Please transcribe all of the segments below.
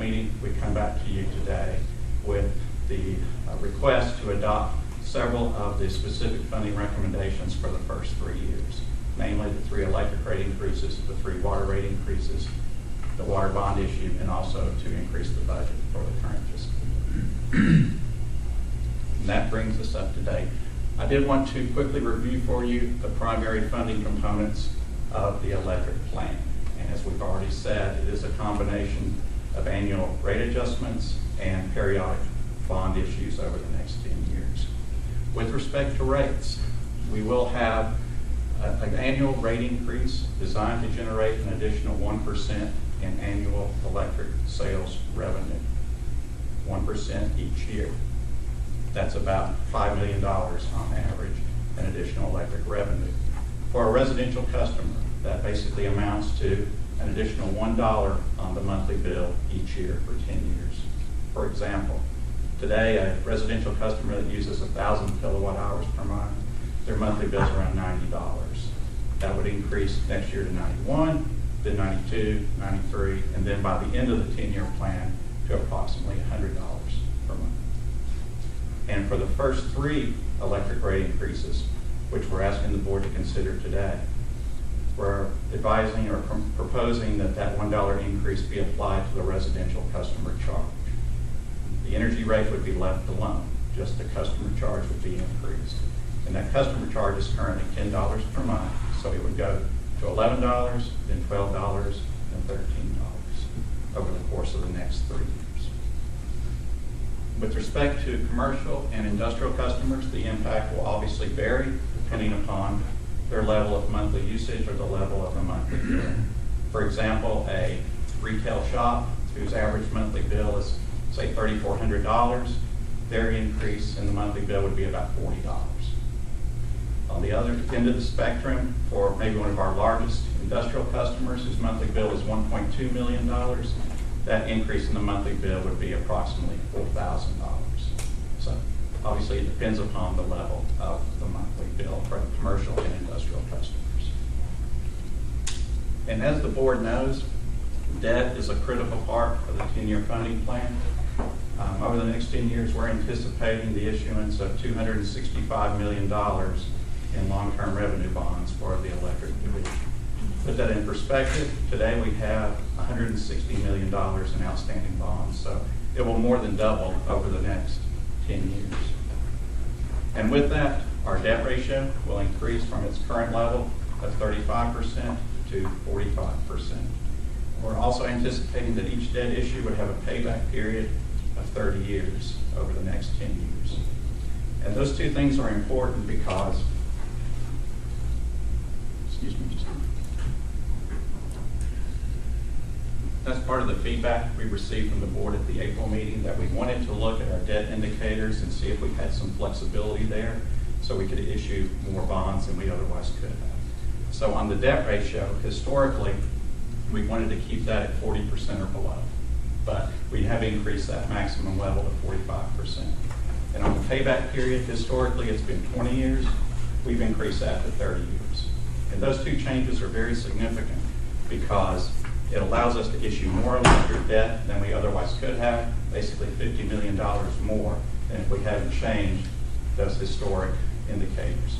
meeting, we come back to you today with the request to adopt several of the specific funding recommendations for the first 3 years, namely the 3 electric rate increases, the 3 water rate increases, the water bond issue, and also to increase the budget for the current fiscal year. And that brings us up to date. I did want to quickly review for you the primary funding components of the electric plan. And as we've already said, it is a combination of annual rate adjustments and periodic bond issues over the next 10 years. With respect to rates, we will have an annual rate increase designed to generate an additional 1% in annual electric sales revenue, 1% each year. That's about $5 million on average in additional electric revenue. For a residential customer, that basically amounts to an additional $1 on the monthly bill each year for 10 years. For example, today a residential customer that uses 1,000 kilowatt hours per month, their monthly bill is around $90. That would increase next year to 91, then 92, 93, and then by the end of the 10-year plan to approximately $100 per month. And for the first 3 electric rate increases, which we're asking the board to consider today, we're advising or proposing that that $1 increase be applied to the residential customer charge. The energy rate would be left alone, just the customer charge would be increased. And that customer charge is currently $10 per month, so it would go to $11, then $12, then $13 over the course of the next 3 years. With respect to commercial and industrial customers, the impact will obviously vary depending upon their level of monthly usage or the level of the monthly bill. For example, a retail shop whose average monthly bill is, say, $3,400, their increase in the monthly bill would be about $40. On the other end of the spectrum, for maybe one of our largest industrial customers whose monthly bill is $1.2 million, that increase in the monthly bill would be approximately $4,000. So obviously it depends upon the level of the monthly bill for the commercial and industrial customers. And as the board knows, debt is a critical part of the 10-year funding plan. Over the next 10 years, we're anticipating the issuance of $265 million in long-term revenue bonds for the electric division. Put that in perspective, today we have $160 million in outstanding bonds, so it will more than double over the next 10 years. And with that, our debt ratio will increase from its current level of 35% to 45%. We're also anticipating that each debt issue would have a payback period of 30 years over the next 10 years. And those 2 things are important because, excuse me just a minute. That's part of the feedback we received from the board at the April meeting, that we wanted to look at our debt indicators and see if we had some flexibility there so we could issue more bonds than we otherwise could have. So on the debt ratio, historically, we wanted to keep that at 40% or below, but we have increased that maximum level to 45%. And on the payback period, historically it's been 20 years. We've increased that to 30 years. And those 2 changes are very significant because it allows us to issue more electric debt than we otherwise could have, basically $50 million more than if we hadn't changed those historic indicators.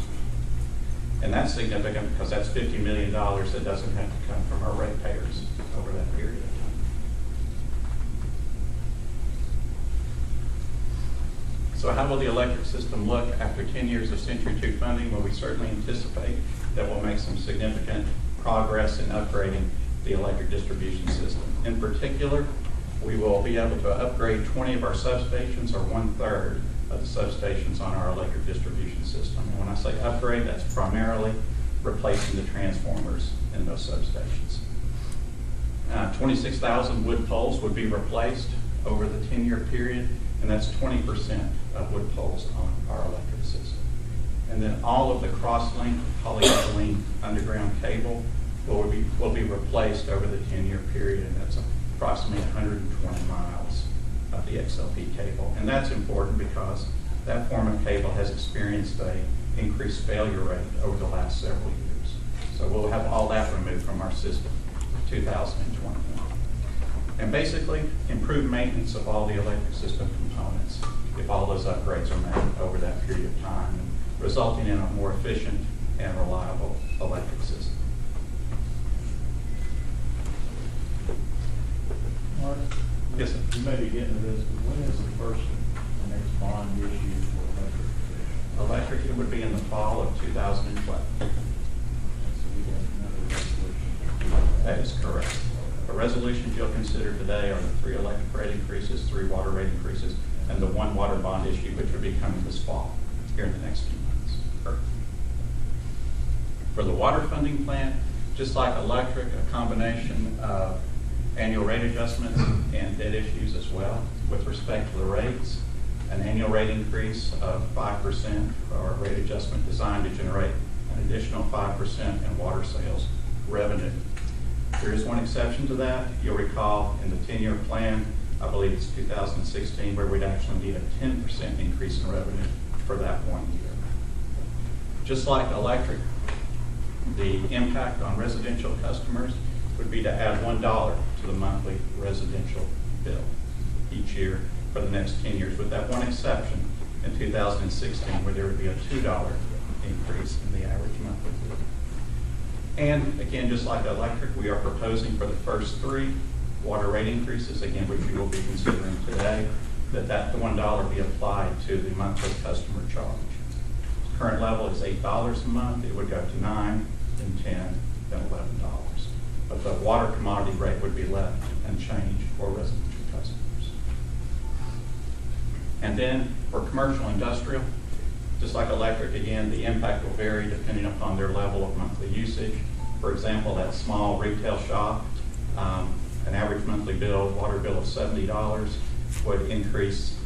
And that's significant because that's $50 million that doesn't have to come from our ratepayers over that period of time. So how will the electric system look after 10 years of Century 2 funding? Well, we certainly anticipate that we'll make some significant progress in upgrading the electric distribution system. In particular, we will be able to upgrade 20 of our substations, or 1/3 of the substations on our electric distribution system. And when I say upgrade, that's primarily replacing the transformers in those substations. 26,000 wood poles would be replaced over the 10-year period, and that's 20% of wood poles on our electric system. And then all of the cross-linked polyethylene underground cable will be replaced over the 10-year period, and that's approximately 120 miles of the XLP cable. And that's important because that form of cable has experienced an increased failure rate over the last several years. So we'll have all that removed from our system in 2021. And basically, improved maintenance of all the electric system components if all those upgrades are made over that period of time, resulting in a more efficient and reliable electric system. Mark? Yes, sir. You may be getting to this, but when is the next bond issue for electric? Electric, it would be in the fall of 2012. So we got another resolution. That is correct. The resolutions you'll consider today are the 3 electric rate increases, 3 water rate increases, and the 1 water bond issue, which would be coming this fall, here in the next few months. Correct. For the water funding plan, just like electric, a combination of annual rate adjustments and debt issues as well. With respect to the rates, an annual rate increase of 5% or a rate adjustment designed to generate an additional 5% in water sales revenue. There is one exception to that. You'll recall in the 10-year plan, I believe it's 2016, where we'd actually need a 10% increase in revenue for that 1 year. Just like electric, the impact on residential customers would be to add $1 to the monthly residential bill each year for the next 10 years, with that one exception in 2016, where there would be a $2 increase in the average monthly bill. And again, just like electric, we are proposing for the first 3 water rate increases, again, which you will be considering today, that $1 be applied to the monthly customer charge. The current level is $8 a month. It would go to $9, then $10, then $11. But the water commodity rate would be left unchanged for residential customers. And then for commercial industrial, just like electric, again, the impact will vary depending upon their level of monthly usage. For example, that small retail shop, an average monthly bill, water bill of $70 would increase,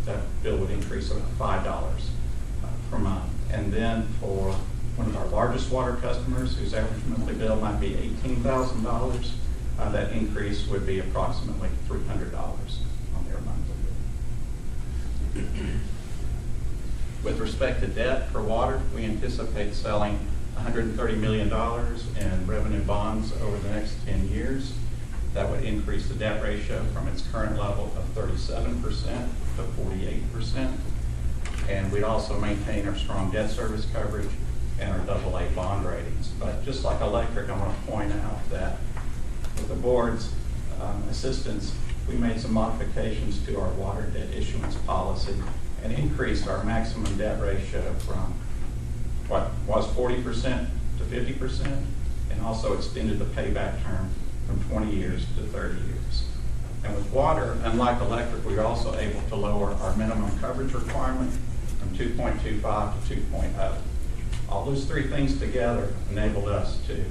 that bill would increase about $5 per month. And then for one of our largest water customers, whose average monthly bill might be $18,000, that increase would be approximately $300 on their monthly bill. With respect to debt for water, we anticipate selling $130 million in revenue bonds over the next 10 years. That would increase the debt ratio from its current level of 37% to 48%. And we'd also maintain our strong debt service coverage and our AA bond ratings. But just like electric, I want to point out that with the board's assistance, we made some modifications to our water debt issuance policy and increased our maximum debt ratio from what was 40% to 50%, and also extended the payback term from 20 years to 30 years. And with water, unlike electric, we are also able to lower our minimum coverage requirement from 2.25 to 2.0. All those 3 things together enabled us to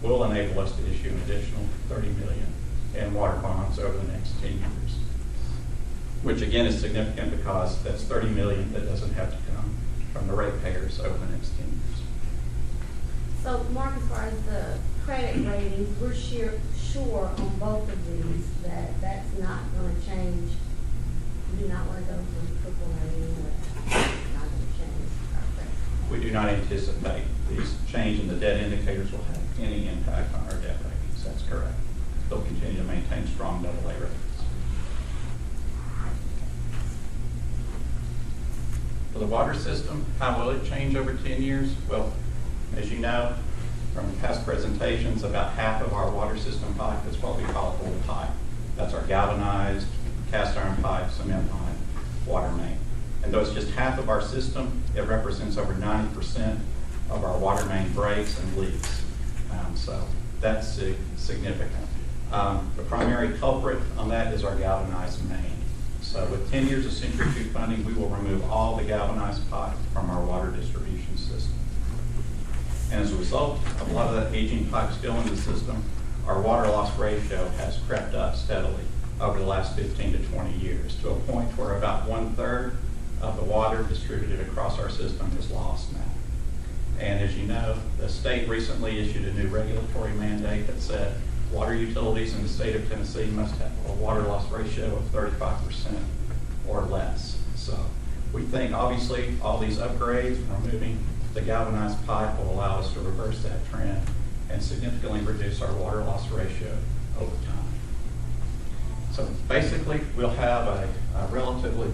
will enable us to issue an additional $30 million in water bonds over the next 10 years, which again is significant because that's $30 million that doesn't have to come from the ratepayers over the next 10 years. So, Mark, as far as the credit ratings, we're sure on both of these that that's not going to change. We do not want to go from AAA anyway. Not going to change our credit. We do not anticipate these change in the debt indicators will have any impact on our debt ratings. That's correct. They'll continue to maintain strong AA ratings. For the water system, how will it change over 10 years? Well, as you know from past presentations, about half of our water system pipe is what we call old pipe. That's our galvanized, cast iron pipe, cement line, water main. And though it's just half of our system, it represents over 90% of our water main breaks and leaks. So that's significant. The primary culprit on that is our galvanized main. So with 10 years of Century 2 funding, we will remove all the galvanized pipe from our water distribution system. And as a result of a lot of that aging pipe still in the system, our water loss ratio has crept up steadily over the last 15 to 20 years to a point where about 1/3 of the water distributed across our system is lost now. And as you know, the state recently issued a new regulatory mandate that said water utilities in the state of Tennessee must have a water loss ratio of 35% or less. So we think obviously all these upgrades, removing the galvanized pipe, will allow us to reverse that trend and significantly reduce our water loss ratio over time. So basically, we'll have a relatively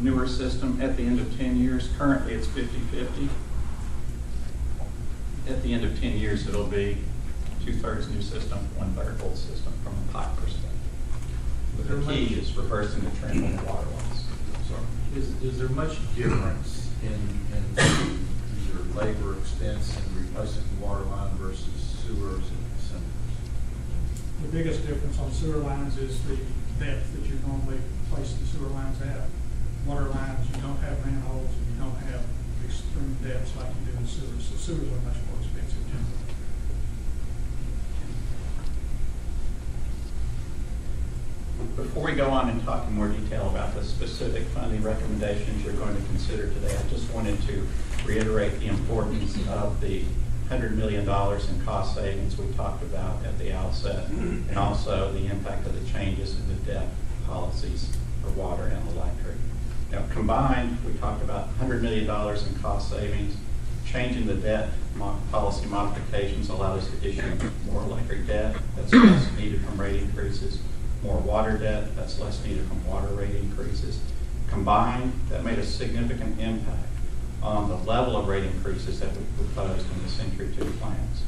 newer system at the end of 10 years. Currently, it's 50-50. At the end of 10 years, it'll be 2/3 new system, 1/3 old system from a pipe perspective. But the key is reversing the trend on the water loss. Is there much difference in either labor expense in replacing the water line versus sewers and cinders? The biggest difference on sewer lines is the depth that you normally place the sewer lines at. Water lines, you don't have manholes and you don't have extreme depths like you do in sewers. So sewers are much more expensive generally. Before we go on and talk in more detail about the specific funding recommendations you're going to consider today, I just wanted to reiterate the importance of the $100 million in cost savings we talked about at the outset, and also the impact of the changes in the debt policies for water and electric. Now, combined, we talked about $100 million in cost savings. Changing the debt policy modifications allowed us to issue more electric debt that's less needed from rate increases, more water debt that's less needed from water rate increases. Combined, that made a significant impact on the level of rate increases that we proposed in the Century 2 plans.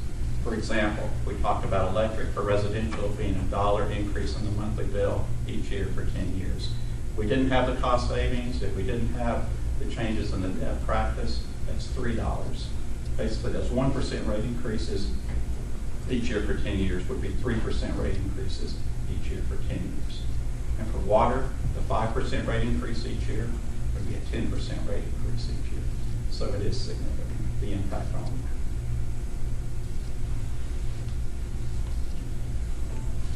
For example, we talked about electric for residential being a $1 increase in the monthly bill each year for 10 years. If we didn't have the cost savings, if we didn't have the changes in the debt practice, that's $3. Basically, those 1% rate increases each year for 10 years would be 3% rate increases each year for 10 years. And for water, the 5% rate increase each year would be a 10% rate increase each year. So it is significant, the impact on them.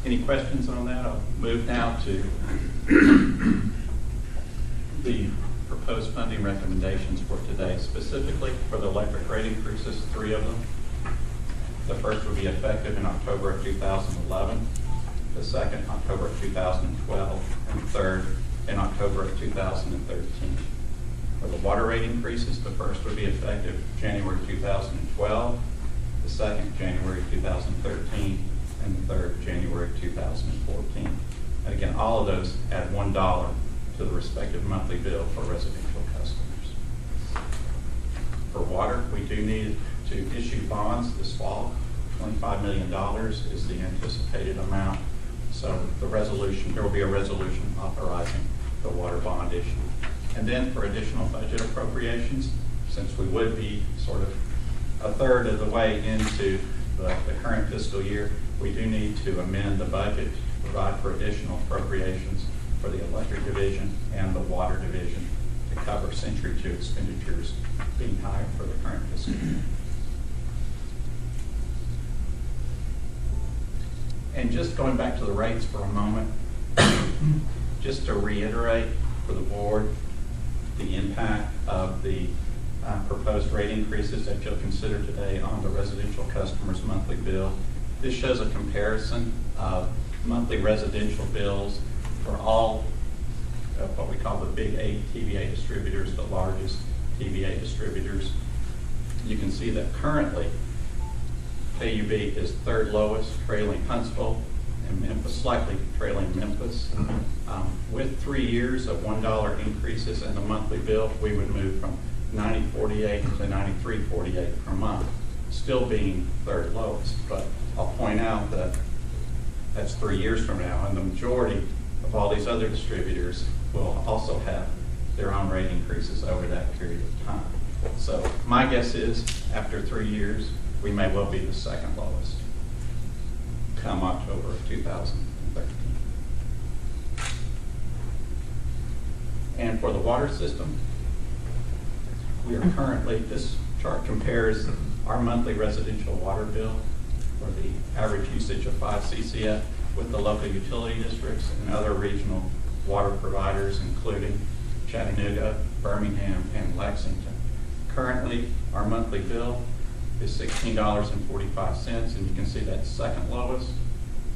Any questions on that? I'll move now to the proposed funding recommendations for today, specifically for the electric rate increases, 3 of them. The first would be effective in October of 2011, the second October of 2012, and the third in October of 2013. For the water rate increases, the first would be effective January 2012, the second January 2013, and the third January 2014. And again, all of those add $1 to the respective monthly bill for residential customers. For water, we do need to issue bonds this fall. $25 million is the anticipated amount. So there will be a resolution authorizing the water bond issue. And then for additional budget appropriations, since we would be sort of a third of the way into the current fiscal year, we do need to amend the budget to provide for additional appropriations for the electric division and the water division to cover Century 2 expenditures being higher for the current fiscal year. And just going back to the rates for a moment, just to reiterate for the board the impact of the proposed rate increases that you'll consider today on the residential customer's monthly bill. This shows a comparison of monthly residential bills for all of what we call the big 8 TVA distributors, the largest TVA distributors. You can see that currently KUB is third lowest, trailing Huntsville, and Memphis, slightly trailing Memphis. With 3 years of $1 increases in the monthly bill, we would move from $90.48 to $93.48 per month, still being third lowest. But I'll point out that that's 3 years from now, and the majority of all these other distributors will also have their own rate increases over that period of time. So my guess is after 3 years, we may well be the second lowest come October of 2013. And for the water system, we are currently, this chart compares our monthly residential water bill for the average usage of 5 CCF with the local utility districts and other regional water providers, including Chattanooga, Birmingham, and Lexington. Currently, our monthly bill is $16.45, and you can see that's second lowest.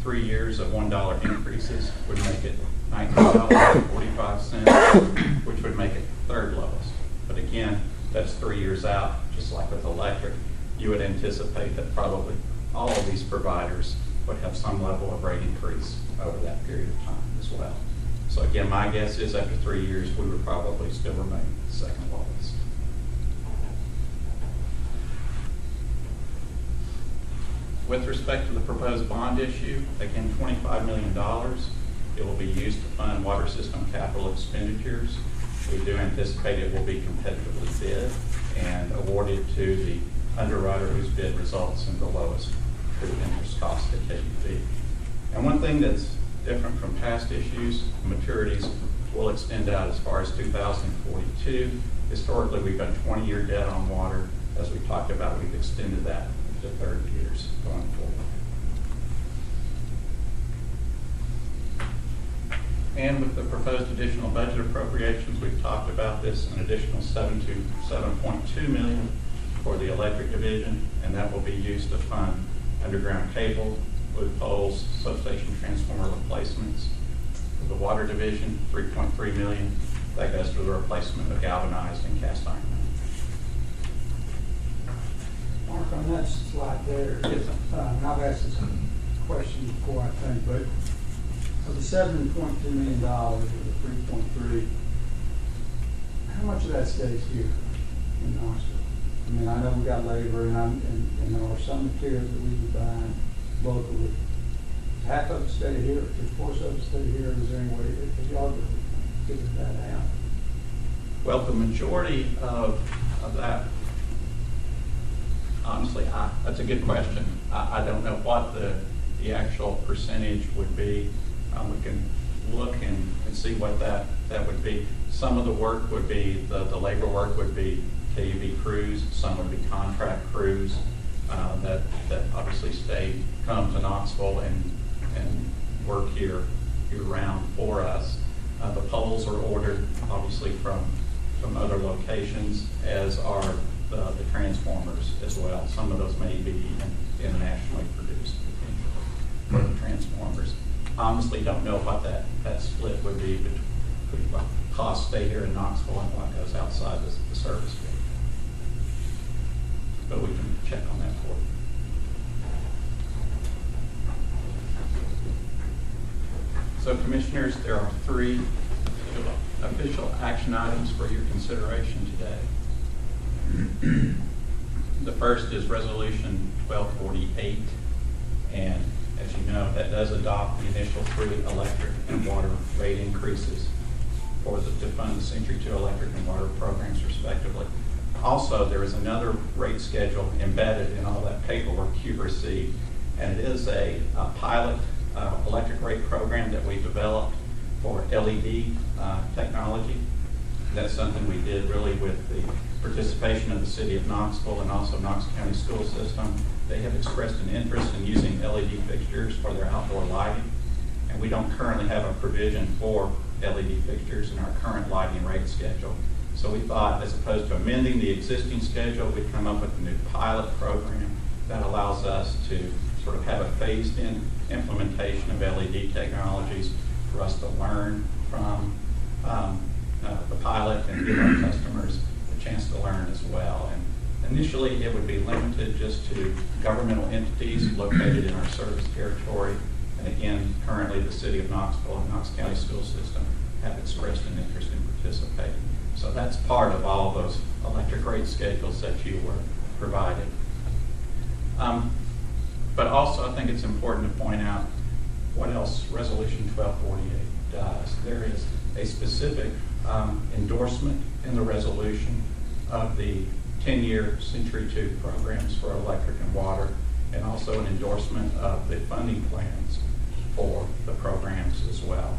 3 years of $1 increases would make it $19.45, which would make it third lowest. But again, that's 3 years out, just like with electric. You would anticipate that probably all of these providers would have some level of rate increase over that period of time as well. So again, my guess is after 3 years, we would probably still remain the second lowest. With respect to the proposed bond issue, again, $25 million. It will be used to fund water system capital expenditures. We do anticipate it will be competitively bid and awarded to the underwriter whose bid results in the lowest approved interest cost at KUB. And one thing that's different from past issues, maturities will extend out as far as 2042. Historically, we've done 20-year debt on water. As we talked about, we've extended that to 30 years going forward. And with the proposed additional budget appropriations, we've talked about this, an additional $7.2 million for the electric division, and that will be used to fund underground cable, wood poles, substation transformer replacements. For the water division, $3.3 million. That goes to the replacement of galvanized and cast iron. Mark, on that slide there, Yes, and I've asked this question before, I think, but of the $7.2 million or the 3.3, how much of that stays here in Knoxville? I mean, I know we got labor, and there are some materials that we would buy locally. Half of it stay here, 3/4 of it stay here. Is there any way that y'all could figure that out? well, the majority of that, honestly, that's a good question. I don't know what the actual percentage would be. We can look and see what that would be. Some of the work would be, the labor work would be KUB crews, some would be contract crews that obviously come to Knoxville and work here year-round for us. The poles are ordered obviously from other locations, as are the transformers as well. Some of those may be even internationally produced potentially for the transformers. Honestly, don't know what that split would be between what costs stay here in Knoxville and what goes outside the service field. But we can check on that for you. So commissioners, there are 3 official action items for your consideration today. The first is Resolution 1248, and as you know, that does adopt the initial 3 electric and water rate increases to fund the Century 2 electric and water programs respectively. Also, there is another rate schedule embedded in all that paperwork you've received, and it is a pilot electric rate program that we developed for LED technology. That's something we did really with the participation of the city of Knoxville and also Knox County School System. They have expressed an interest in using LED fixtures for their outdoor lighting, and we don't currently have a provision for LED fixtures in our current lighting rate schedule. So we thought, as opposed to amending the existing schedule, we'd come up with a new pilot program that allows us to sort of have a phased-in implementation of LED technologies for us to learn from the pilot and give our customers a chance to learn as well. And initially, it would be limited just to governmental entities located in our service territory. And again, currently the city of Knoxville and Knox County School System have expressed an interest in participating. So that's part of all those electric rate schedules that you were provided. But also, I think it's important to point out what else Resolution 1248 does. There is a specific endorsement in the resolution of the 10-year Century 2 programs for electric and water, and also an endorsement of the funding plans for the programs as well.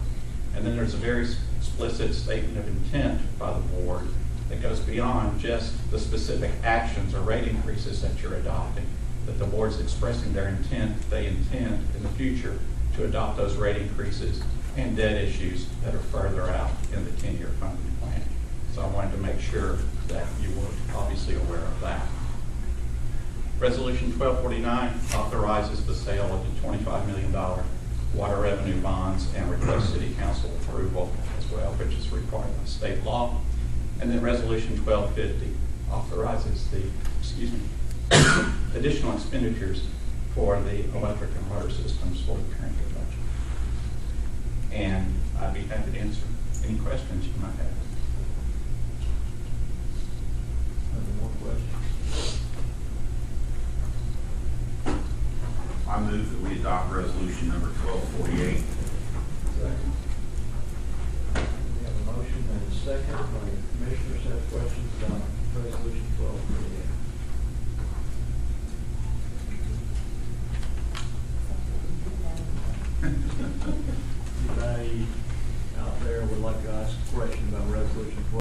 And then there's a very explicit statement of intent by the board that goes beyond just the specific actions or rate increases that you're adopting, that the board's expressing their intent, they intend in the future to adopt those rate increases and debt issues that are further out in the 10-year funding plan. So I wanted to make sure that you were obviously aware of that. Resolution 1249 authorizes the sale of the $25 million water revenue bonds and requests City Council approval as well, which is required by state law. And then Resolution 1250 authorizes the, additional expenditures for the electric and water systems for the current year budget. And I'd be happy to answer any questions you might have. Any more questions? I move that we adopt resolution number 1248. Second. We have a motion and a second. My commissioners have questions about resolution 1248. Anybody out there would like to ask a question about resolution 1248?